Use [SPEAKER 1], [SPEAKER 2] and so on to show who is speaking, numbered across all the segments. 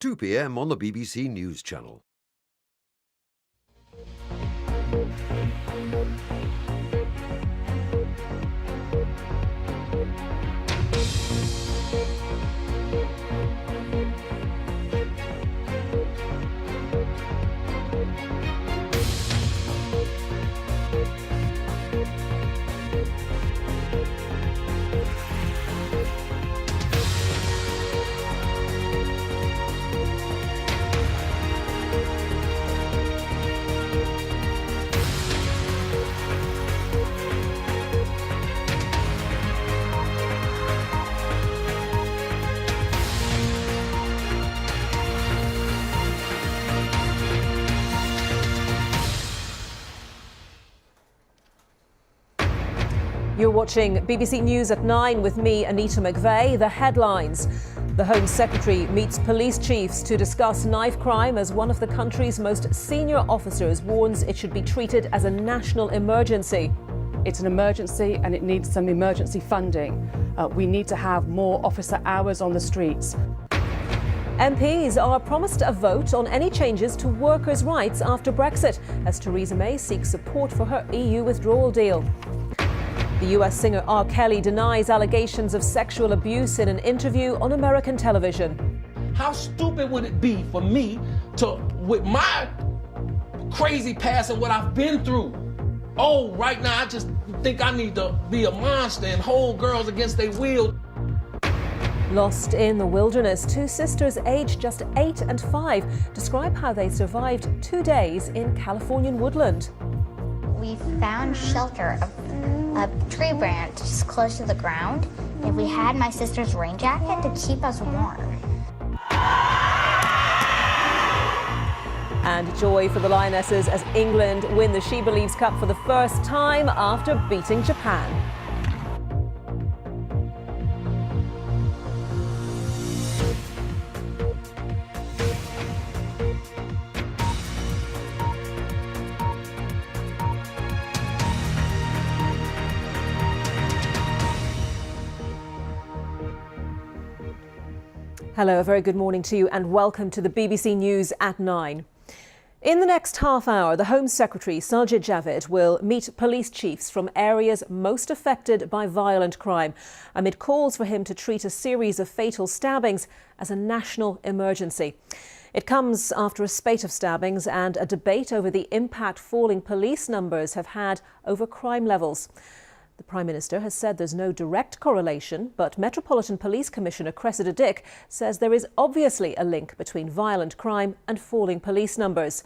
[SPEAKER 1] 2 p.m. on the BBC News Channel.
[SPEAKER 2] You're watching BBC News at 9 with me, Annita McVeigh. The headlines. The Home Secretary meets police chiefs to discuss knife crime as one of the country's most senior officers warns it should be treated as a national emergency.
[SPEAKER 3] It's an emergency and it needs some emergency funding. We need to have more officer hours on the streets.
[SPEAKER 2] MPs are promised a vote on any changes to workers' rights after Brexit, as Theresa May seeks support for her EU withdrawal deal. The US singer R. Kelly denies allegations of sexual abuse in an interview on American television.
[SPEAKER 4] How stupid would it be for me to, with my crazy past and what I've been through, right now I just think I need to be a monster and hold girls against their will.
[SPEAKER 2] Lost in the wilderness, two sisters aged just 8 and 5 describe how they survived 2 days in Californian woodland.
[SPEAKER 5] We found shelter of a tree branch just close to the ground, and we had my sister's rain jacket to keep us warm.
[SPEAKER 2] And joy for the Lionesses as England win the She Believes Cup for the first time after beating Japan. Hello, a very good morning to you and welcome to the BBC News at 9. In the next half hour, the Home Secretary, Sajid Javid, will meet police chiefs from areas most affected by violent crime, amid calls for him to treat a series of fatal stabbings as a national emergency. It comes after a spate of stabbings and a debate over the impact falling police numbers have had over crime levels. The Prime Minister has said there's no direct correlation, but Metropolitan Police Commissioner Cressida Dick says there is obviously a link between violent crime and falling police numbers.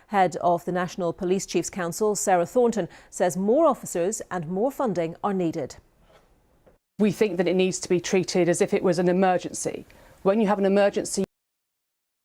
[SPEAKER 2] Head of the National Police Chiefs Council, Sarah Thornton, says more officers and more funding are needed.
[SPEAKER 3] We think that it needs to be treated as if it was an emergency. When you have an emergency,